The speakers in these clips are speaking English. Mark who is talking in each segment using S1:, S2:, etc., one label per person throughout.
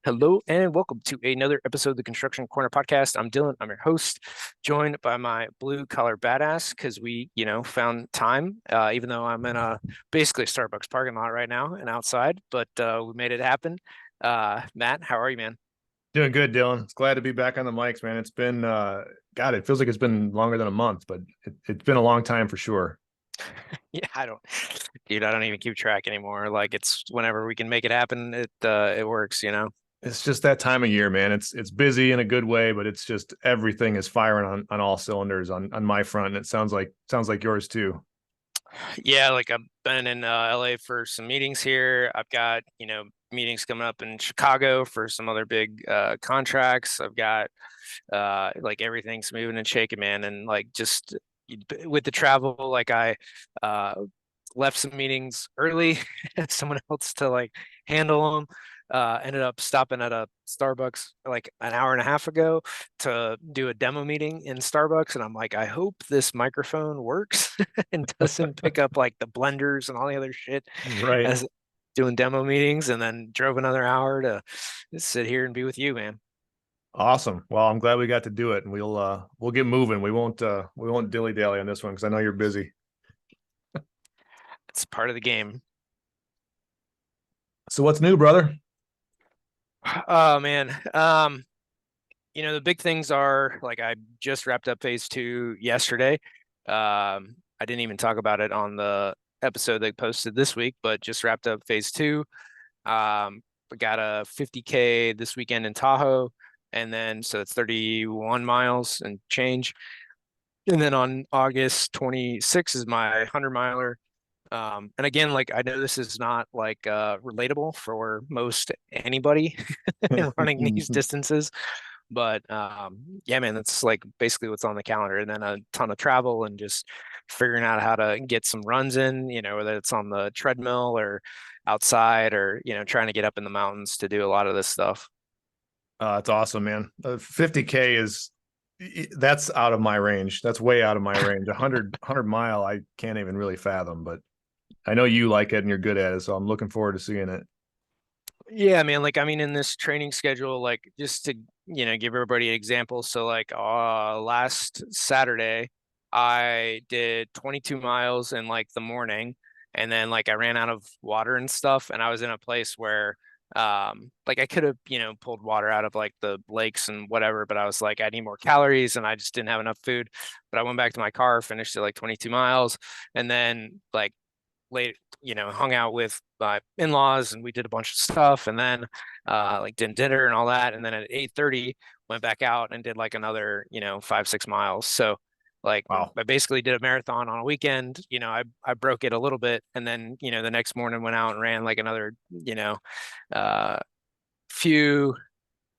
S1: Hello and welcome to another episode of the Construction Corner podcast. I'm Dylan. I'm your host, joined by my blue collar badass because we found time, even though I'm in a basically a Starbucks parking lot right now and outside, but we made it happen. Matt, how are you, man?
S2: Doing good, Dylan. It's glad to be back on the mics, man. It's been God, it feels like it's been longer than a month, but it's been a long time for sure.
S1: Yeah, dude, I don't even keep track anymore. Like it's whenever we can make it happen, it works.
S2: It's just that time of year, man. It's busy in a good way, but it's just everything is firing on all cylinders on my front, and it sounds like yours too.
S1: Yeah, like I've been in LA for some meetings here. I've got, meetings coming up in Chicago for some other big contracts. I've got like everything's moving and shaking, man. And like just with the travel, like I uh left some meetings early, had someone else to like handle them. Ended up stopping at a Starbucks like an hour and a half ago to do a demo meeting in Starbucks. And I'm like, I hope this microphone works and doesn't pick up like the blenders and all the other shit
S2: Right.
S1: as doing demo meetings. And then drove another hour to sit here and be with you, man.
S2: Awesome. Well, I'm glad we got to do it, and we'll get moving. We won't dilly dally on this one because I know you're busy.
S1: It's part of the game.
S2: So what's new, brother?
S1: Oh man. The big things are like I just wrapped up phase two yesterday. I didn't even talk about it on the episode they posted this week, but just wrapped up phase two. We got a 50K this weekend in Tahoe, and then so it's 31 miles and change. And then on August 26th is my 100 miler. And again, like I know this is not like relatable for most anybody running these distances, but yeah, man, that's like basically what's on the calendar. And then a ton of travel and just figuring out how to get some runs in, whether it's on the treadmill or outside or, trying to get up in the mountains to do a lot of this stuff.
S2: It's awesome, man. 50K is that's out of my range. That's way out of my range. 100 mile, I can't even really fathom, but I know you like it and you're good at it, so I'm looking forward to seeing it.
S1: Yeah, man, like I mean in this training schedule, like just to, give everybody an example. So like last Saturday I did 22 miles in like the morning and then like I ran out of water and stuff and I was in a place where like I could have, pulled water out of like the lakes and whatever, but I was like I need more calories and I just didn't have enough food. But I went back to my car, finished it like 22 miles and then like late, hung out with my in-laws and we did a bunch of stuff and then like did dinner and all that. And then at 8:30 went back out and did like another, 5, 6 miles. So like
S2: Wow.
S1: I basically did a marathon on a weekend. I broke it a little bit and then, the next morning went out and ran like another, uh few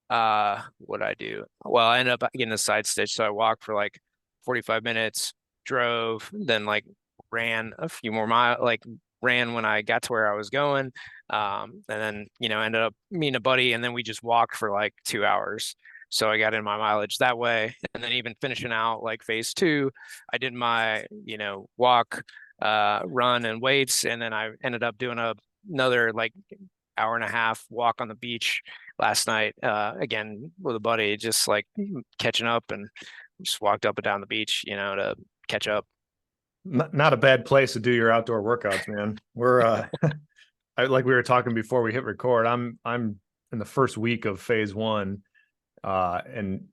S1: what I do? Well, I ended up getting a side stitch. So I walked for like 45 minutes, drove, then like ran a few more miles, like ran when I got to where I was going. And then, ended up meeting a buddy and then we just walked for like 2 hours. So I got in my mileage that way. And then even finishing out like phase two, I did my, walk, run and weights. And then I ended up doing another like hour and a half walk on the beach last night, again with a buddy, just like catching up and just walked up and down the beach, to catch up.
S2: Not a bad place to do your outdoor workouts, man. We're like we were talking before we hit record. I'm in the first week of phase one. And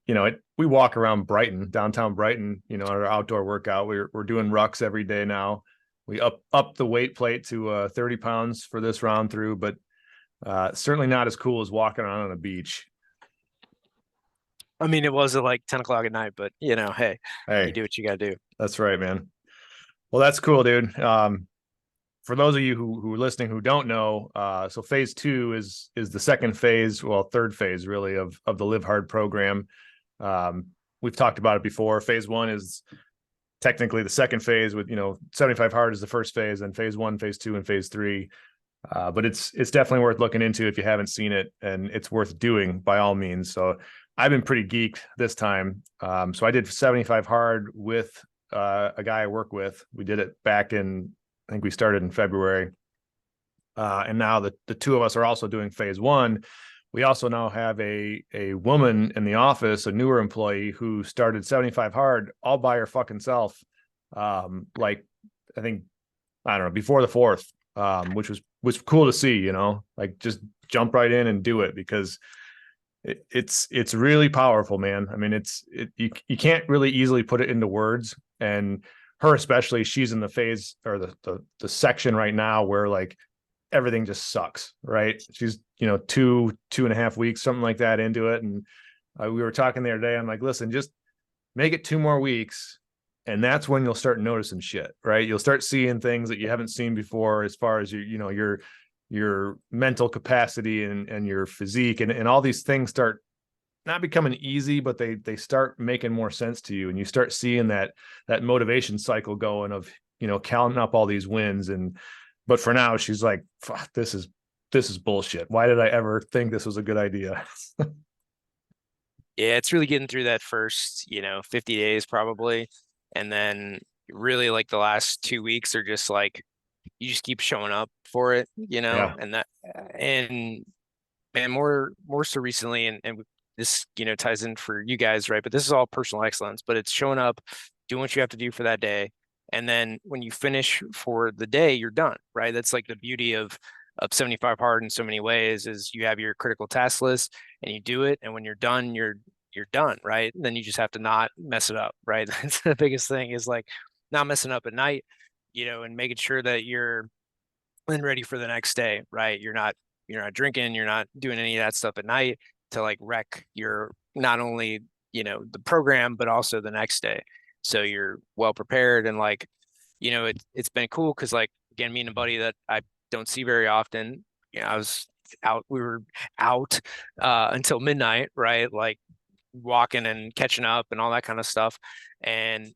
S2: we walk around Brighton, downtown Brighton, our outdoor workout. We're doing rucks every day now. We up the weight plate to 30 pounds for this round through, but certainly not as cool as walking around on a beach.
S1: I mean, it was at like 10 o'clock at night, but hey, you
S2: Hey,
S1: do what you got to do.
S2: that's right, man. Well, that's cool, dude. For those of you who are listening who don't know, so phase two is the second phase, well, third phase really of the Live Hard program. Um, we've talked about it before. Phase one is technically the second phase with 75 hard is the first phase, and phase one, phase two, and phase three. But it's definitely worth looking into if you haven't seen it, and it's worth doing by all means. So I've been pretty geeked this time. So I did 75 hard with a guy I work with. We did it back in, I think we started in February. And now the two of us are also doing phase one, we also now have a woman in the office, a newer employee who started 75 hard all by her fucking self. Like I think, I don't know, before the fourth, which was cool to see, like just jump right in and do it, because it's really powerful, man. I mean, you can't really easily put it into words. And her especially, she's in the phase, or the section right now where like everything just sucks, right? She's, 2.5 weeks, something like that into it. And we were talking the other day. I'm like, listen, just make it 2 more weeks. And that's when you'll start noticing shit, right? You'll start seeing things that you haven't seen before, as far as your mental capacity and your physique, and all these things start not becoming easy, but they start making more sense to you. And you start seeing that motivation cycle going of, counting up all these wins. And but for now, she's like, fuck, this is bullshit. Why did I ever think this was a good idea?
S1: Yeah, it's really getting through that first, 50 days probably. And then really like the last 2 weeks are just like you just keep showing up for it,
S2: Yeah.
S1: and that and more so recently, and this, ties in for you guys, right? But this is all personal excellence, but it's showing up, doing what you have to do for that day. And then when you finish for the day, you're done, right? That's like the beauty of 75 hard in so many ways is you have your critical task list and you do it. And when you're done, you're done, right? And then you just have to not mess it up, right? That's the biggest thing is like not messing up at night, and making sure that you're then ready for the next day, right? You're not drinking, you're not doing any of that stuff at night to like wreck your not only, the program, but also the next day. So you're well prepared and like, it's been cool because like again, meeting a buddy that I don't see very often, I was out, we were out until midnight, right? Like walking and catching up and all that kind of stuff. And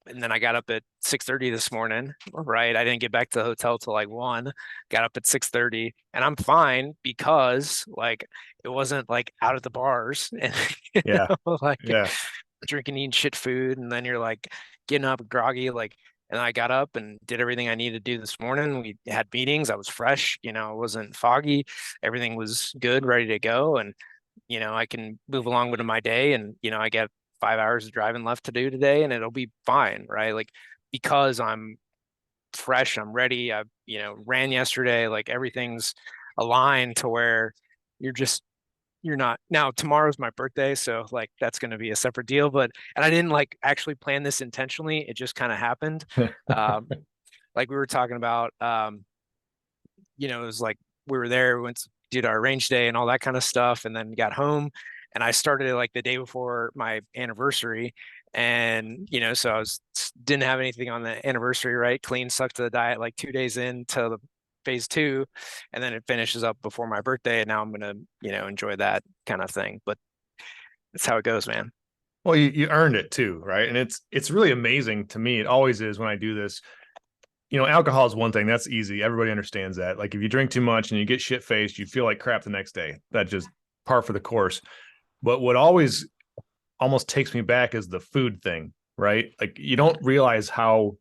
S1: then I got up at 6:30 this morning, right? I didn't get back to the hotel till like 1, got up at 6:30 and I'm fine because like it wasn't like out at the bars and
S2: Yeah.
S1: like
S2: Yeah.
S1: drinking, eating shit food. And then you're like getting up groggy, like, and I got up and did everything I needed to do this morning. We had meetings. I was fresh, it wasn't foggy. Everything was good, ready to go. And, I can move along with my day and, I get 5 hours of driving left to do today and it'll be fine, right? Like because I'm fresh, I'm ready. I, ran yesterday, like everything's aligned to where you're not now. Tomorrow's my birthday, so like that's going to be a separate deal, but and I didn't like actually plan this intentionally. It just kind of happened. Um, like we were talking about, it was like we were there, we went to, did our range day and all that kind of stuff, and then got home. And I started it like the day before my anniversary. And, so I was didn't have anything on the anniversary, right? Clean, stuck to the diet like 2 days into the phase two. And then it finishes up before my birthday. And now I'm gonna, enjoy that kind of thing. But that's how it goes, man.
S2: Well, you earned it too, right? And it's really amazing to me. It always is when I do this. Alcohol is one thing that's easy. Everybody understands that. Like if you drink too much and you get shit faced, you feel like crap the next day. That's just par for the course. But what always almost takes me back is the food thing, right? Like you don't realize how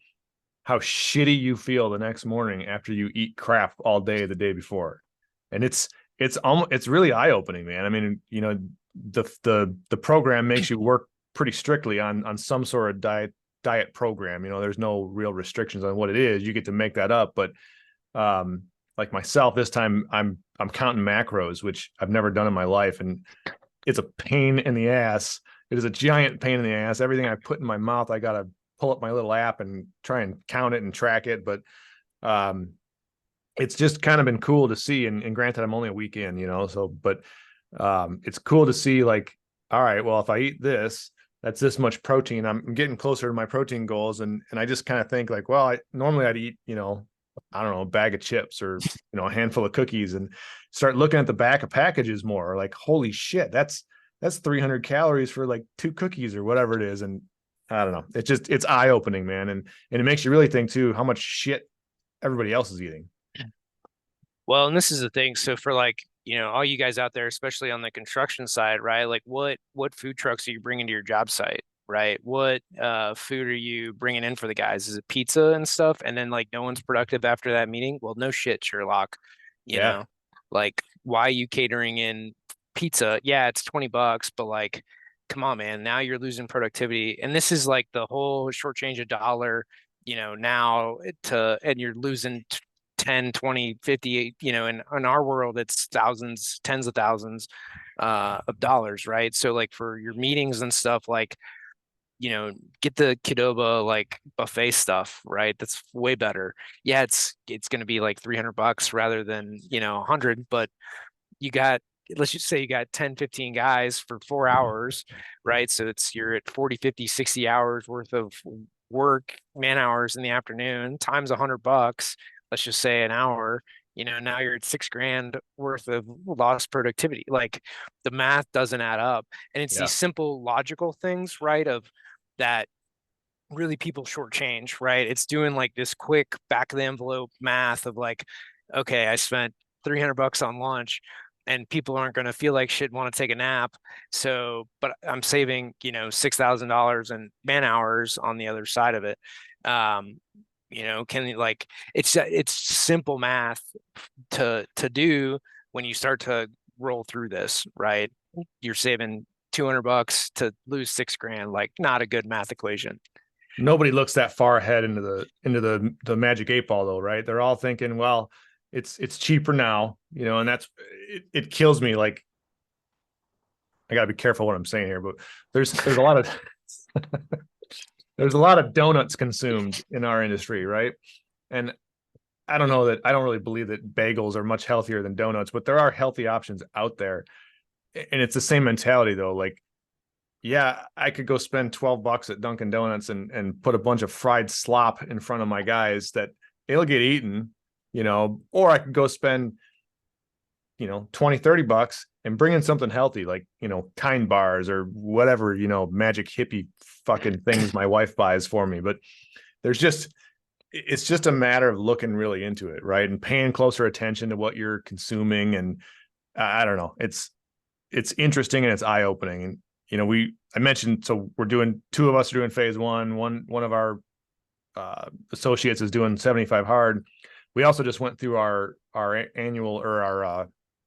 S2: shitty you feel the next morning after you eat crap all day the day before. And it's really eye-opening, man. I mean, the program makes you work pretty strictly on some sort of diet program. There's no real restrictions on what it is. You get to make that up. But like myself, this time I'm counting macros, which I've never done in my life. And it's a pain in the ass. It is a giant pain in the ass. Everything I put in my mouth, I got to pull up my little app and try and count it and track it. But it's just kind of been cool to see. And granted, I'm only a week in, but it's cool to see like, all right, well, if I eat this, that's this much protein. I'm getting closer to my protein goals. And I just kind of think like, well, normally I'd eat, I don't know, a bag of chips or, a handful of cookies, and start looking at the back of packages more like, holy shit, that's 300 calories for like 2 cookies or whatever it is. And I don't know. It's eye opening, man. And it makes you really think too, how much shit everybody else is eating.
S1: Well, and this is the thing. So for like, all you guys out there, especially on the construction side, right? Like what food trucks are you bringing to your job site, right? What food are you bringing in for the guys? Is it pizza and stuff? And then like no one's productive after that meeting? Well, no shit, Sherlock. You
S2: Yeah.
S1: know, like why are you catering in pizza, yeah, it's $20, but like, come on, man, now you're losing productivity. And this is like the whole shortchange a dollar, now and you're losing 10, 20, 50, in our world, it's thousands, tens of thousands of dollars, right? So like for your meetings and stuff, like, get the Qdoba like buffet stuff, right? That's way better. Yeah, it's going to be like $300 rather than, 100, but you got, let's just say you got 10, 15 guys for 4 hours, right? So you're at 40, 50, 60 hours worth of work, man hours in the afternoon times $100. Let's just say an hour, now you're at 6 grand worth of lost productivity. Like the math doesn't add up. And it's
S2: Yeah.
S1: these simple logical things, right? Of that really people shortchange, right? It's doing like this quick back of the envelope math of like, okay, I spent $300 on lunch and people aren't going to feel like shit, want to take a nap. So, but I'm saving, $6,000 in man hours on the other side of it. Um, can like, it's simple math to do when you start to roll through this, right? You're saving $200 to lose 6 grand, like not a good math equation.
S2: Nobody looks that far ahead into the magic 8 ball though, right? They're all thinking, well, it's cheaper now, and it kills me. Like, I gotta be careful what I'm saying here, but there's a lot of there's a lot of donuts consumed in our industry, right? And I don't really believe that bagels are much healthier than donuts, but there are healthy options out there. And it's the same mentality though. Like, yeah, I could go spend $12 at Dunkin' Donuts and put a bunch of fried slop in front of my guys that it'll get eaten, or I could go spend, 20, $30 and bring in something healthy, like, Kind bars or whatever, magic hippie fucking things my wife buys for me. But it's just a matter of looking really into it, right? And paying closer attention to what you're consuming. And I don't know, it's interesting and it's eye opening. And, I mentioned, so two of us are doing phase one of our associates is doing 75 hard. We also just went through our annual or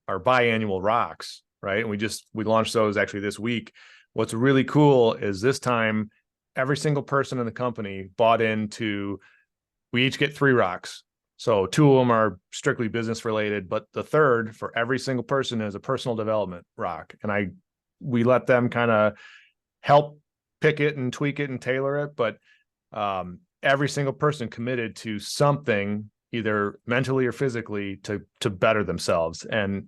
S2: our biannual rocks, right? And we launched those actually this week. What's really cool is this time every single person in the company bought into. We each get 3 rocks. So 2 of them are strictly business related, but the third for every single person is a personal development rock. And we let them kind of help pick it and tweak it and tailor it. But every single person committed to something, either mentally or physically, to better themselves. And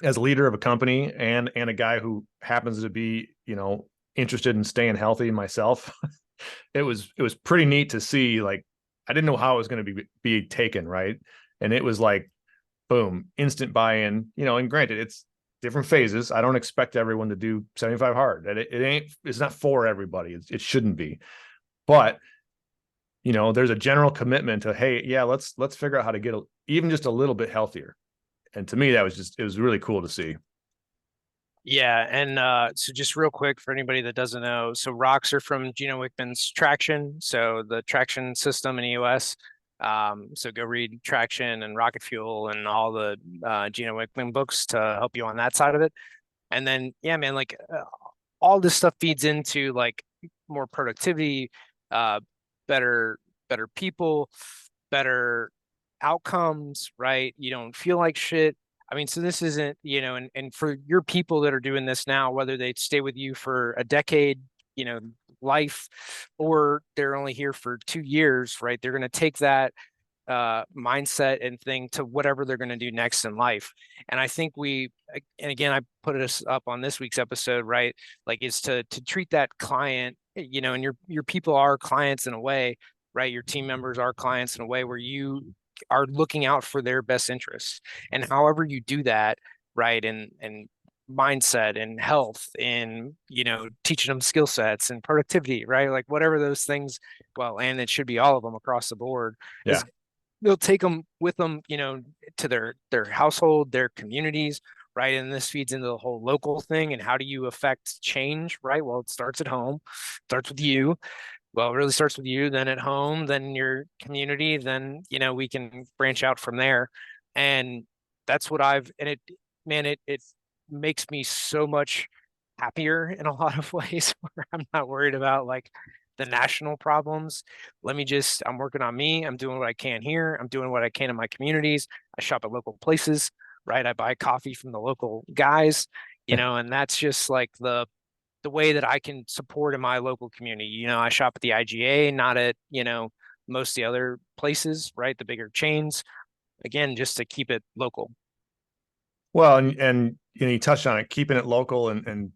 S2: as a leader of a company and a guy who happens to be, interested in staying healthy myself, it was pretty neat to see. Like, I didn't know how it was going to be taken, right? And it was like, boom, instant buy-in, and granted, it's different phases. I don't expect everyone to do 75 hard. It's not for everybody. It shouldn't be. But, there's a general commitment to, hey, yeah, let's figure out how to get even just a little bit healthier. And to me, it was really cool to see.
S1: Yeah, and so just real quick for anybody that doesn't know, so rocks are from Gino Wickman's Traction, so the traction system in EOS. So go read Traction and Rocket Fuel and all the Gino Wickman books to help you on that side of it. And then, yeah, man, like all this stuff feeds into like more productivity, uh, better people, better outcomes, right? You don't feel like shit. I mean, so this isn't, and for your people that are doing this now, whether they stay with you for a decade, life, or they're only here for 2 years, right? They're going to take that mindset and thing to whatever they're going to do next in life. And I think and again, I put us up on this week's episode, right? Like, is to treat that client, and your people are clients in a way, right? Your team members are clients in a way where you are looking out for their best interests. And however you do that, right? And mindset and health and, teaching them skill sets and productivity, right? Like whatever those things, well, and it should be all of them across the board,
S2: Yeah.
S1: is they'll take them with them, to their household, their communities, right? And this feeds into the whole local thing. And how do you affect change, right? Well, it starts at home, starts with you. Well, it really starts with you, then at home, then your community, then, we can branch out from there. And that's what and man, it makes me so much happier in a lot of ways where I'm not worried about like the national problems. I'm working on me. I'm doing what I can here. I'm doing what I can in my communities. I shop at local places, right? I buy coffee from the local guys, and that's just like the way that I can support in my local community. I shop at the IGA, not at, most of the other places, right? The bigger chains, again, just to keep it local.
S2: Well, and you touched on it, keeping it local and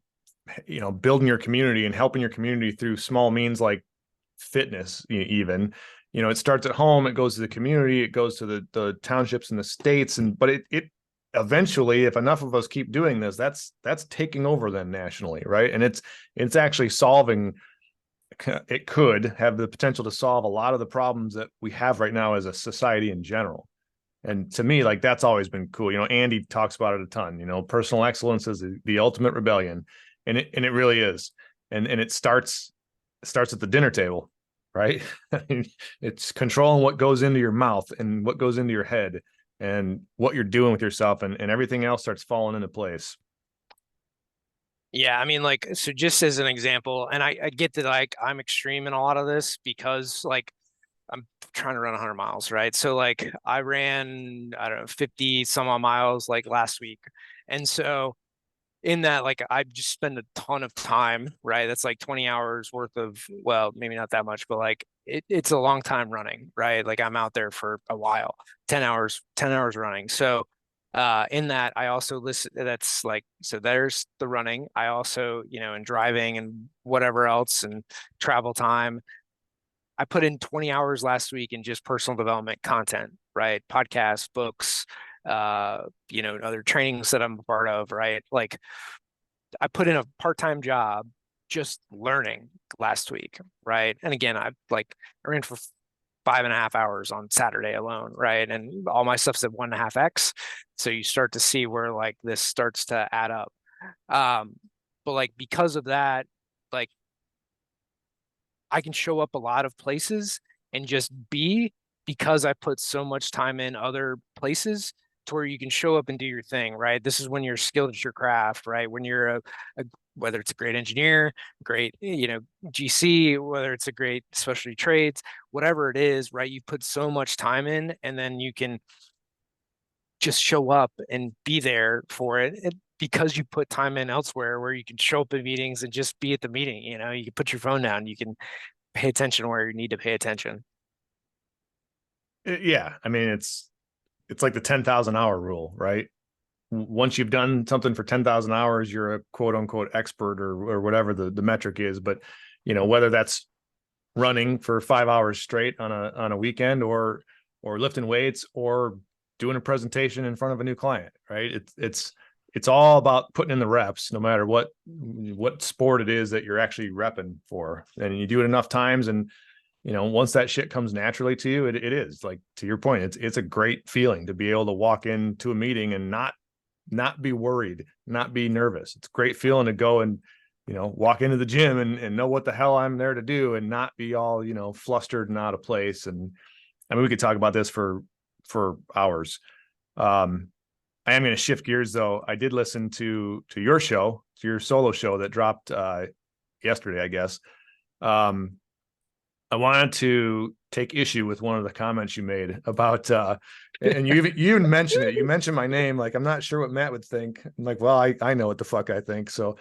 S2: building your community and helping your community through small means like fitness, even. It starts at home, it goes to the community, it goes to the townships and the states, but it eventually, if enough of us keep doing this, that's taking over then nationally, right? And it's actually solving. It could have the potential to solve a lot of the problems that we have right now as a society in general. And to me, like, that's always been cool. Andy talks about it a ton. Personal excellence is the ultimate rebellion, and it really is. And it starts at the dinner table, right? It's controlling what goes into your mouth and what goes into your head and what you're doing with yourself, and everything else starts falling into place.
S1: Yeah, I mean, like, so just as an example, and I get that like I'm extreme in a lot of this because like I'm trying to run 100 miles, right? So like I ran, I don't know, 50 some odd miles like last week. And so in that, like I just spend a ton of time, right? That's like 20 hours worth of, well, maybe not that much, but like it's a long time running, right? Like I'm out there for a while, 10 hours running. So in that I also listen, that's like, so there's the running. I also, and driving and whatever else and travel time. I put in 20 hours last week in just personal development content, right? Podcasts, books, other trainings that I'm a part of, right? Like I put in a part-time job just learning last week, right? And again, I ran for 5.5 hours on Saturday alone, right? And all my stuff's at 1.5x. So you start to see where like this starts to add up. But like because of that, like I can show up a lot of places and just be, because I put so much time in other places to where you can show up and do your thing, right? This is when you're skilled at your craft, right? When you're whether it's a great engineer, great, GC, whether it's a great specialty trades, whatever it is, right? You put so much time in and then you can just show up and be there for it. Because you put time in elsewhere where you can show up in meetings and just be at the meeting, you can put your phone down, you can pay attention where you need to pay attention.
S2: Yeah, I mean, it's like the 10,000 hour rule, right? Once you've done something for 10,000 hours, you're a quote unquote expert, or whatever the metric is. But whether that's running for 5 hours straight on a weekend, or lifting weights, or doing a presentation in front of a new client, right? It's all about putting in the reps, no matter what sport it is that you're actually repping for. And you do it enough times, and once that shit comes naturally to you, it is, like, to your point, it's a great feeling to be able to walk into a meeting and not be worried, not be nervous. It's a great feeling to go and walk into the gym and know what the hell I'm there to do, and not be all flustered and out of place. And I mean, we could talk about this for hours. I am going to shift gears, though. I did listen to your show, to your solo show that dropped yesterday, I guess. I wanted to take issue with one of the comments you made about and you even mentioned it. You mentioned my name. Like, I'm not sure what Matt would think. I'm like, well, I know what the fuck I think. So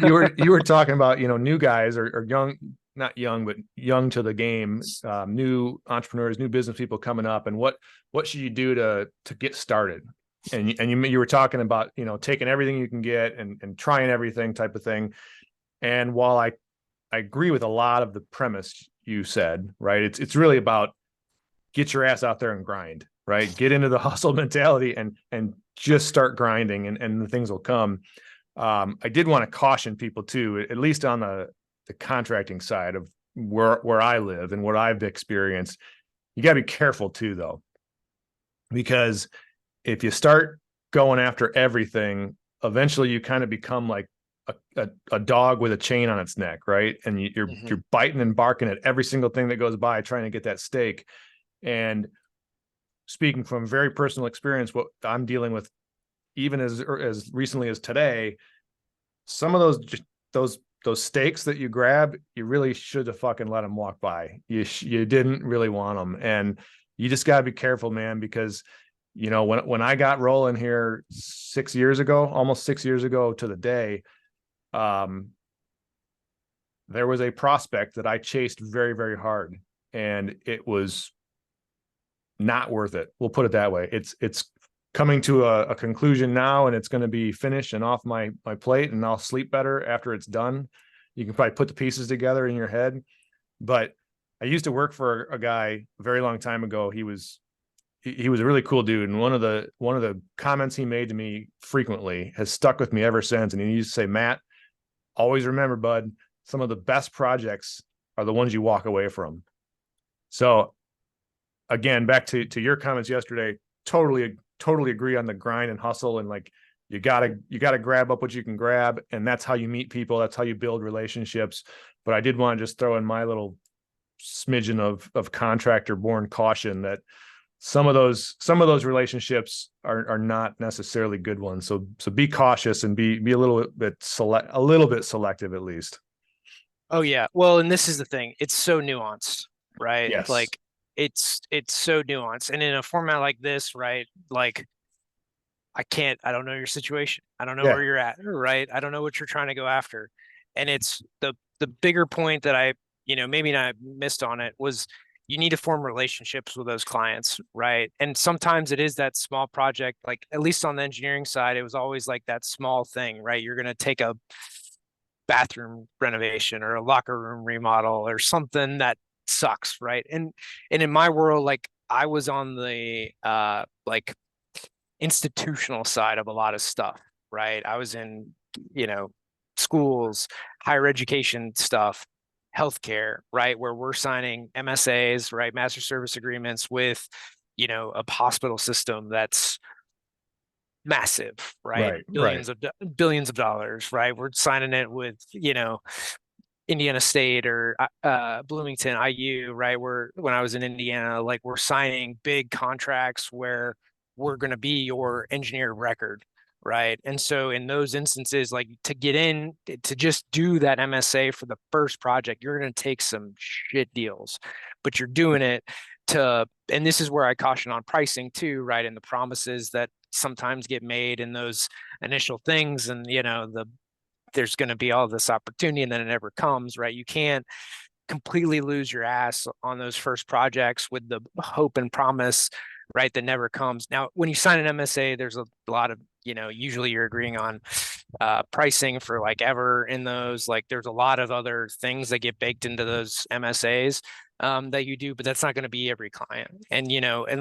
S2: you were talking about, new guys, or young, not young, but young to the game, new entrepreneurs, new business people coming up, and what should you do to get started? And you were talking about, taking everything you can get and trying everything type of thing. And while I agree with a lot of the premise you said, right? It's really about get your ass out there and grind, right? Get into the hustle mentality and just start grinding, and the things will come. I did want to caution people too, at least on the contracting side of where I live and what I've experienced. You got to be careful too, though, because if you start going after everything, eventually you kind of become like a dog with a chain on its neck, right? And you're biting and barking at every single thing that goes by, trying to get that steak. And speaking from very personal experience, what I'm dealing with even as recently as today, some of those stakes that you grab, you really should have fucking let them walk by. You didn't really want them, and you just got to be careful, man, because when I got rolling here 6 years ago, almost 6 years ago to the day, um, there was a prospect that I chased very, very hard, and it was not worth it. We'll put it that way. It's coming to a conclusion now, and it's going to be finished and off my plate, and I'll sleep better after it's done. You can probably put the pieces together in your head. But I used to work for a guy a very long time ago. He was a really cool dude, and one of the comments he made to me frequently has stuck with me ever since. And he used to say, Matt, always remember, bud, some of the best projects are the ones you walk away from. So again, back to your comments yesterday, totally agree on the grind and hustle, and like you gotta grab up what you can grab, and that's how you meet people, that's how you build relationships. But I did want to just throw in my little smidgen of contractor born caution that some of those relationships are not necessarily good ones. So be cautious and be a little bit selective at least.
S1: Oh yeah. Well, and this is the thing. It's so nuanced, right?
S2: Yes.
S1: Like it's so nuanced. And in a format like this, right? Like I don't know your situation. I don't know
S2: Yeah.
S1: where you're at, right? I don't know what you're trying to go after. And it's the bigger point that I, maybe not missed on it was you need to form relationships with those clients, right? And sometimes it is that small project, like at least on the engineering side, it was always like that small thing, right? You're going to take a bathroom renovation or a locker room remodel or something that sucks, right? And in my world, like I was on the like institutional side of a lot of stuff, right? I was in, you know, schools, higher education stuff, healthcare, right? Where we're signing MSAs, right? Master service agreements with, a hospital system that's massive, right?
S2: Right. Right.
S1: Billions of dollars, right? We're signing it with, Indiana State or Bloomington IU, right? When I was in Indiana, like we're signing big contracts where we're going to be your engineer of record, right? And so in those instances, like to get in to just do that MSA for the first project, you're going to take some shit deals, but you're doing it and this is where I caution on pricing too, right? And the promises that sometimes get made in those initial things, and there's going to be all this opportunity and then it never comes, right? You can't completely lose your ass on those first projects with the hope and promise, right, that never comes. Now, when you sign an MSA, there's a lot of, usually you're agreeing on pricing for like ever in those. Like there's a lot of other things that get baked into those MSAs that you do, but that's not going to be every client. And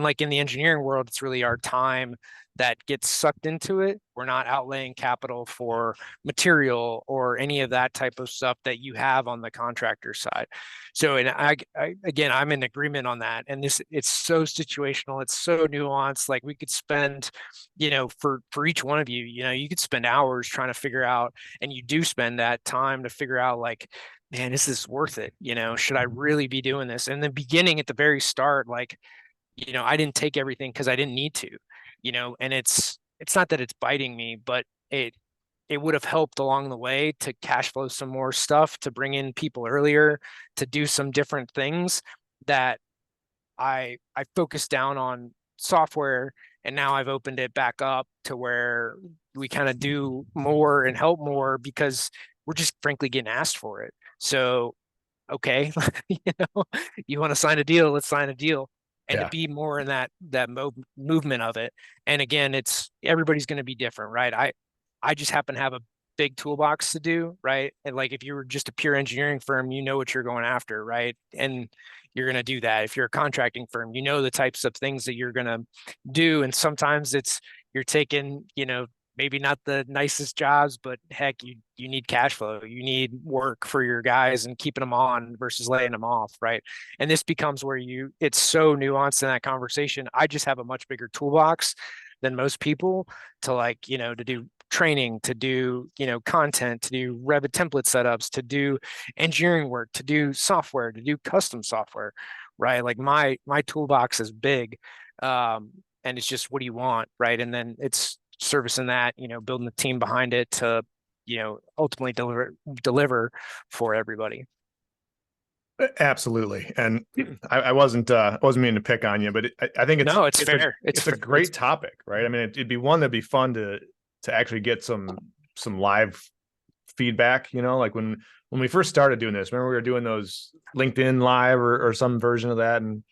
S1: like in the engineering world, it's really our time that gets sucked into it. We're not outlaying capital for material or any of that type of stuff that you have on the contractor side. So, and again, I'm in agreement on that. And it's so situational. It's so nuanced. Like we could spend, for each one of you, you could spend hours trying to figure out, and you do spend that time to figure out like, man, is this worth it? Should I really be doing this? And the beginning at the very start, like, I didn't take everything because I didn't need to, and it's not that it's biting me, but it would have helped along the way to cash flow some more stuff, to bring in people earlier, to do some different things that I focused down on software, and now I've opened it back up to where we kind of do more and help more because we're just frankly getting asked for it. So, okay, you want to sign a deal, let's sign a deal. And to
S2: Yeah.
S1: be more in that movement of it. And again, it's everybody's going to be different, right? I just happen to have a big toolbox to do, right? And like if you were just a pure engineering firm, you know what you're going after, right? And you're going to do that. If you're a contracting firm, you know the types of things that you're going to do. And sometimes you're taking, maybe not the nicest jobs, but heck, you need cash flow. You need work for your guys and keeping them on versus laying them off, right? And this becomes where it's so nuanced in that conversation. I just have a much bigger toolbox than most people to like, to do training, to do, content, to do Revit template setups, to do engineering work, to do software, to do custom software, right? Like my toolbox is big. And it's just, what do you want? Right. And then it's servicing that, building the team behind it to, ultimately deliver for everybody.
S2: Absolutely. And I wasn't meaning to pick on you, but I think
S1: No, it's
S2: it's a
S1: fair.
S2: it's a great topic, right? I mean, it'd be one that'd be fun to actually get some live feedback, like when we first started doing this. Remember we were doing those LinkedIn live or some version of that, and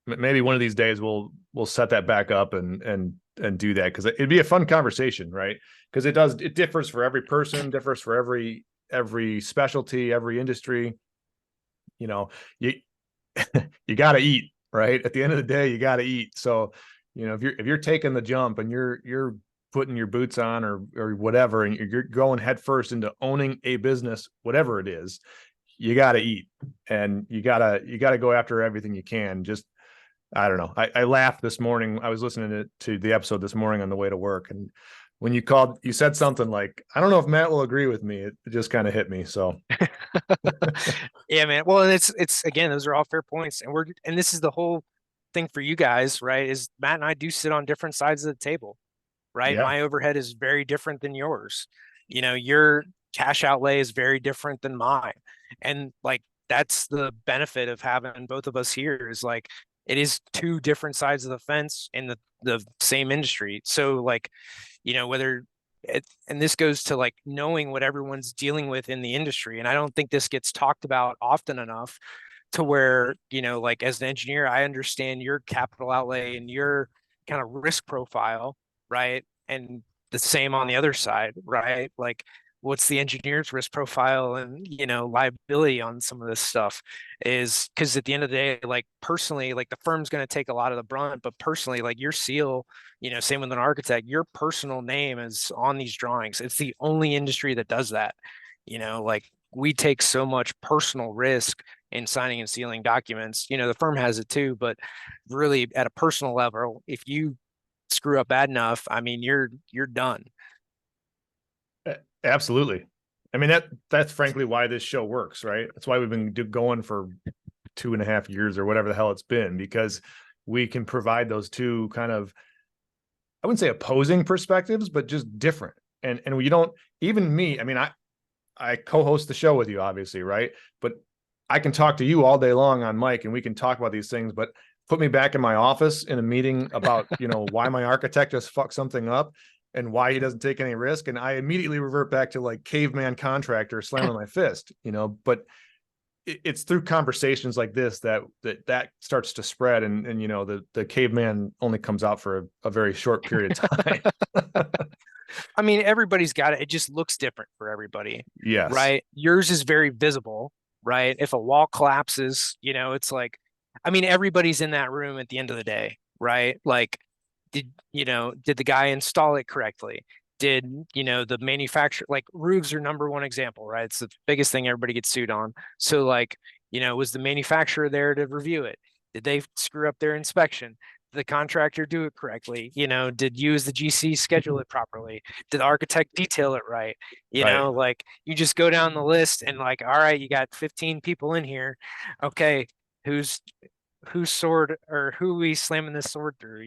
S2: maybe one of these days we'll set that back up and do that, because it'd be a fun conversation, right? Because it differs for every person, differs for every specialty, every industry. You you got to eat, right? At the end of the day, you got to eat. So, if you're taking the jump and you're putting your boots on or whatever, and you're going headfirst into owning a business, whatever it is, you got to eat, and you gotta go after everything you can. Just, I don't know. I laughed this morning. I was listening to the episode this morning on the way to work, and when you called, you said something like, "I don't know if Matt will agree with me." It just kind of hit me. So
S1: Yeah, man. Well, and it's again, those are all fair points. And this is the whole thing for you guys, right? Is Matt and I do sit on different sides of the table, right?
S2: yeah,
S1: My overhead is very different than yours. Your cash outlay is very different than mine. And like that's the benefit of having both of us here is like it is two different sides of the fence in the same industry. So like, whether and this goes to like knowing what everyone's dealing with in the industry. And I don't think this gets talked about often enough to where, like as an engineer, I understand your capital outlay and your kind of risk profile, right? And the same on the other side, right? Like what's the engineer's risk profile and, liability on some of this stuff is because at the end of the day, like personally, like the firm's going to take a lot of the brunt, but personally, like your seal, same with an architect, your personal name is on these drawings. It's the only industry that does that, like we take so much personal risk in signing and sealing documents. The firm has it too, but really at a personal level, if you screw up bad enough, I mean, you're done.
S2: absolutely. I mean, that's frankly why this show works, right? That's why we've been going for 2.5 years or whatever the hell it's been, because we can provide those two kind of, I wouldn't say opposing perspectives, but just different. And we don't, even me, I mean, I co-host the show with you, obviously, right? But I can talk to you all day long on mic and we can talk about these things, but put me back in my office in a meeting about, why my architect just fucked something up and why he doesn't take any risk. And I immediately revert back to like caveman contractor slamming my fist, but it's through conversations like this that starts to spread, and the caveman only comes out for a very short period of time.
S1: I mean, everybody's got it. It just looks different for everybody,
S2: Yes.
S1: right? Yours is very visible, right? If a wall collapses, it's like, I mean, everybody's in that room at the end of the day, right? Like, did the guy install it correctly? Did, the manufacturer, like roofs are number one example, right? It's the biggest thing everybody gets sued on. So like, was the manufacturer there to review it? Did they screw up their inspection? Did the contractor do it correctly? Did you as the GC schedule it properly? Did the architect detail it right?
S2: Right.
S1: Like you just go down the list and like, all right, you got 15 people in here. Okay, who's whose sword or who we slamming this sword through,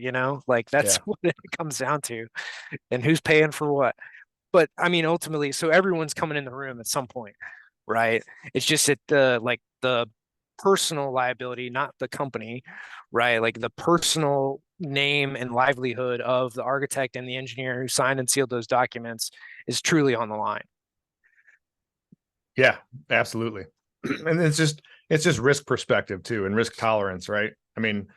S1: like that's
S2: Yeah.
S1: what it comes down to, and who's paying for what. But I mean, ultimately, so everyone's coming in the room at some point, right? It's just that the personal liability, not the company, right? Like the personal name and livelihood of the architect and the engineer who signed and sealed those documents is truly on the line.
S2: Yeah, absolutely. And it's just risk perspective too, and risk tolerance, right? I mean,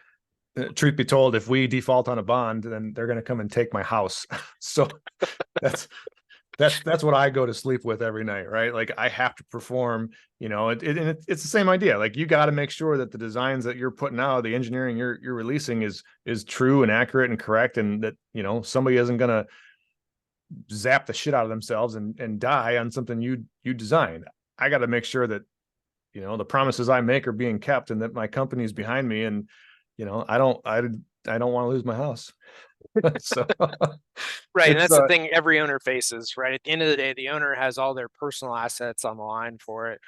S2: truth be told, if we default on a bond, then they're going to come and take my house. So that's that's what I go to sleep with every night, right? Like I have to perform, it's the same idea. Like you got to make sure that the designs that you're putting out, the engineering you're releasing is true and accurate and correct, and that somebody isn't going to zap the shit out of themselves and die on something you designed. I got to make sure that the promises I make are being kept, and that my company's behind me, and I don't want to lose my house. So
S1: Right. And
S2: it's
S1: that's the thing every owner faces, right? At the end of the day, the owner has all their personal assets on the line for it,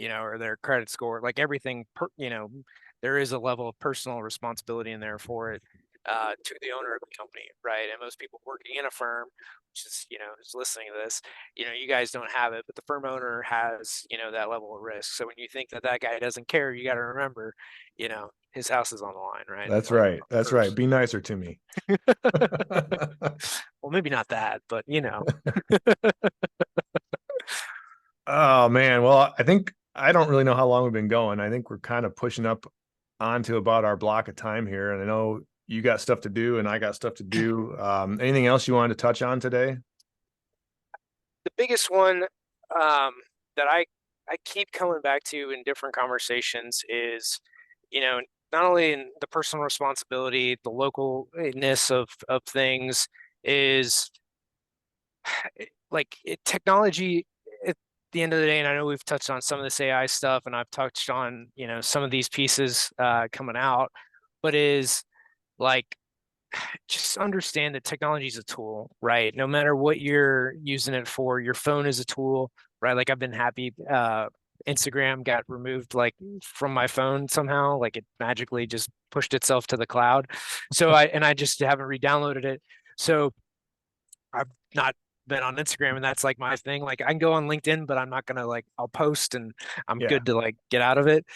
S1: or their credit score, like everything, there is a level of personal responsibility in there for it. to the owner of the company, right? And most people working in a firm, which is, who's listening to this, you guys don't have it, but the firm owner has, that level of risk. So when you think that that guy doesn't care, you got to remember, his house is on the line, right?
S2: That's
S1: Like
S2: right. That's right.
S1: first.
S2: Be nicer to me.
S1: Well, maybe not that, but
S2: Oh man. Well, I think I don't really know how long we've been going. I think we're kind of pushing up onto about our block of time here. And I know you got stuff to do and I got stuff to do. Anything else you wanted to touch on today?
S1: the biggest one that I keep coming back to in different conversations is, not only in the personal responsibility, the localness of things is technology at the end of the day. And I know we've touched on some of this AI stuff, and I've touched on, some of these pieces coming out, but is like just understand that technology is a tool, right? No matter what you're using it for, your phone is a tool, right? Like I've been happy Instagram got removed like from my phone somehow, like it magically just pushed itself to the cloud. So I just haven't re-downloaded it. So I've not been on Instagram, and that's like my thing. Like I can go on LinkedIn, but I'm not gonna like I'll post and I'm
S2: Yeah.
S1: good to like get out of it.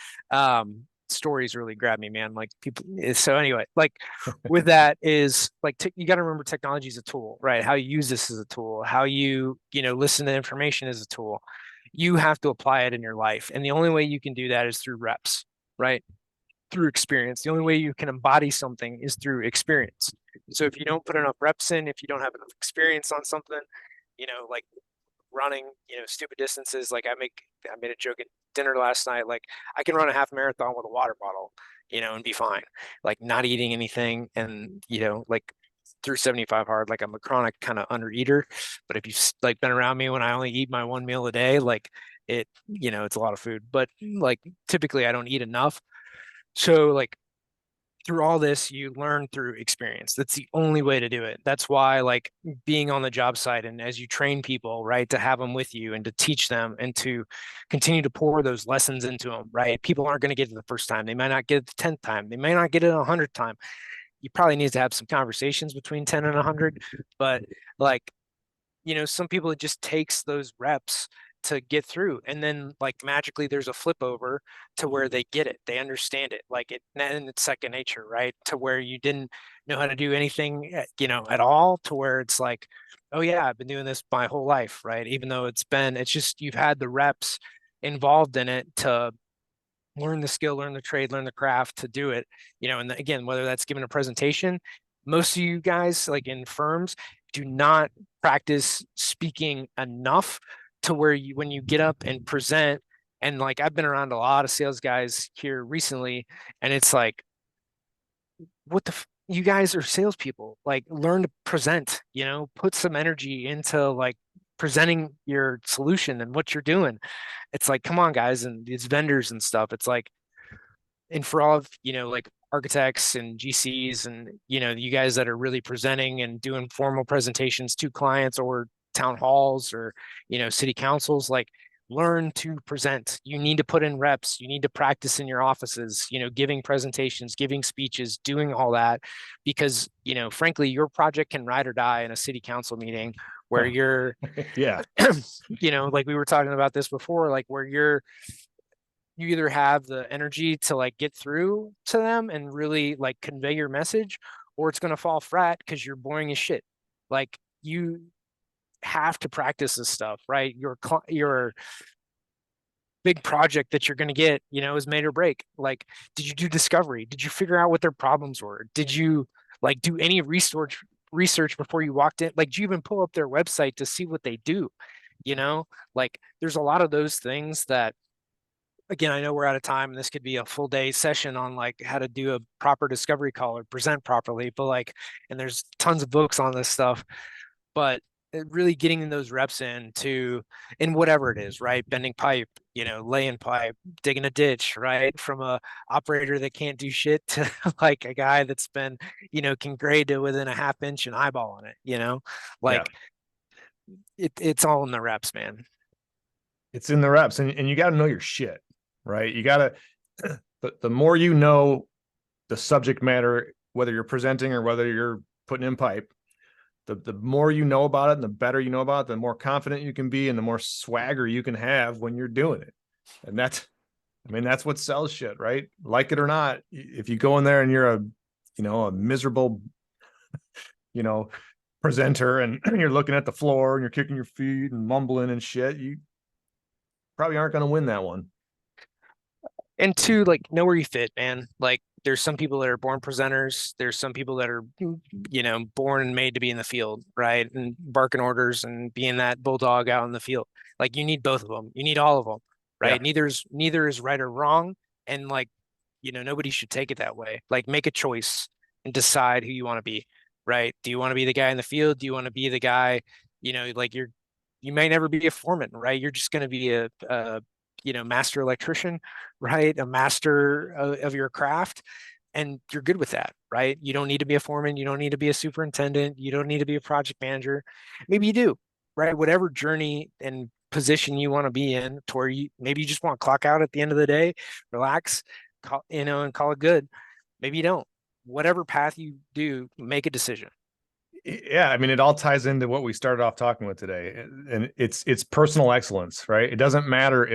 S1: Stories really grab me, man. Like people. So anyway, like with that is like you got to remember technology is a tool, right? How you use this as a tool, how you listen to information as a tool. You have to apply it in your life, and the only way you can do that is through reps, right? Through experience. The only way you can embody something is through experience. So if you don't put enough reps in, if you don't have enough experience on something, like running, stupid distances, like I made a joke at dinner last night, like I can run a half marathon with a water bottle, and be fine, like not eating anything and, like through 75 hard, like I'm a chronic kind of under eater. But if you've like been around me when I only eat my one meal a day, like it's a lot of food, but like typically I don't eat enough. So like through all this, you learn through experience. That's the only way to do it. That's why like being on the job site and as you train people, right, to have them with you and to teach them and to continue to pour those lessons into them, right? People aren't going to get it the first time. They might not get it the 10th time. They may not get it 100th time. You probably need to have some conversations between 10 and 100, but like some people it just takes those reps to get through, and then like magically there's a flip over to where they get it, they understand it, like it, and it's second nature, right? To where you didn't know how to do anything at all, to where it's like, oh yeah, I've been doing this my whole life, right? Even though it's just you've had the reps involved in it to learn the skill, learn the trade, learn the craft to do it, and again, whether that's giving a presentation. Most of you guys like in firms do not practice speaking enough to where you, when you get up and present, and like I've been around a lot of sales guys here recently, and it's like, what the you guys are salespeople, like learn to present, put some energy into like presenting your solution and what you're doing. It's like, come on, guys, and these vendors and stuff. It's like, and for all of, like architects and GCs and, you guys that are really presenting and doing formal presentations to clients or town halls or, city councils, like learn to present. You need to put in reps. You need to practice in your offices, giving presentations, giving speeches, doing all that, because, frankly, your project can ride or die in a city council meeting where you're,
S2: Yeah.
S1: like we were talking about this before, like where you either have the energy to like get through to them and really like convey your message, or it's going to fall flat because you're boring as shit. Like you have to practice this stuff, right? Your big project that you're going to get, is made or break. Like, did you do discovery? Did you figure out what their problems were? Did you like do any research before you walked in? Like, do you even pull up their website to see what they do? Like there's a lot of those things that, again, I know we're out of time and this could be a full day session on like how to do a proper discovery call or present properly, but like, and there's tons of books on this stuff, but really getting those reps in whatever it is, right? Bending pipe, laying pipe, digging a ditch, right? From a operator that can't do shit to like a guy that's been, can grade to within a half inch and eyeball on it,
S2: Yeah.
S1: like it's all in the reps, man.
S2: It's in the reps, and you got to know your shit, right? You got to, the more you know the subject matter whether you're presenting or whether you're putting in pipe, the more you know about it and the better you know about it, the more confident you can be and the more swagger you can have when you're doing it. And that's what sells shit, right? Like it or not, if you go in there and you're a miserable, you know, presenter and you're looking at the floor and you're kicking your feet and mumbling and shit, you probably aren't going to win that one.
S1: And two, like know where you fit, man. Like there's some people that are born presenters. There's some people that are, born and made to be in the field, right? And barking orders and being that bulldog out in the field. Like you need both of them. You need all of them,
S2: Yeah.
S1: right? Neither is right or wrong. And like, nobody should take it that way. Like make a choice and decide who you want to be, right? Do you want to be the guy in the field? Do you want to be the guy, like you may never be a foreman, right? You're just going to be a master electrician, right? A master of your craft, and you're good with that, right? You don't need to be a foreman. You don't need to be a superintendent. You don't need to be a project manager. Maybe you do, right? Whatever journey and position you want to be in, to where maybe you just want to clock out at the end of the day, relax, and call it good. Maybe you don't. Whatever path you do, make a decision.
S2: Yeah, I mean, it all ties into what we started off talking with today, and it's personal excellence, right? It doesn't matter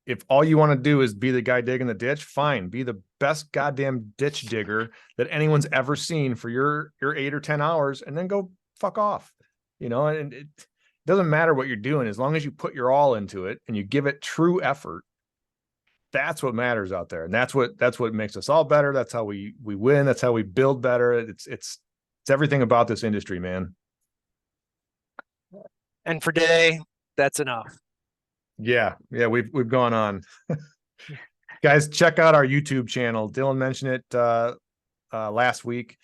S2: if all you want to do is be the guy digging the ditch. Fine, be the best goddamn ditch digger that anyone's ever seen for your 8 or 10 hours, and then go fuck off. And it doesn't matter what you're doing as long as you put your all into it and you give it true effort. That's what matters out there, and that's what makes us all better. That's how we win. That's how we build better. It's everything about this industry, man.
S1: And for today, that's enough.
S2: Yeah, we've gone on. Guys, check out our YouTube channel. Dillon mentioned it last week.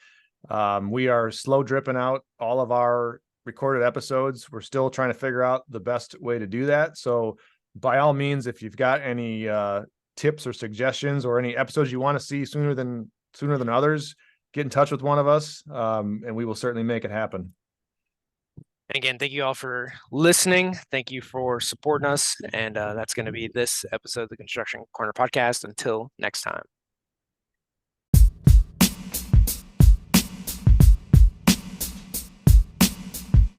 S2: We are slow dripping out all of our recorded episodes. We're still trying to figure out the best way to do that. So by all means, if you've got any tips or suggestions or any episodes you want to see sooner than others, get in touch with one of us, and we will certainly make it happen.
S1: And again, thank you all for listening. Thank you for supporting us. And that's going to be this episode of the Construction Corner podcast. Until next time.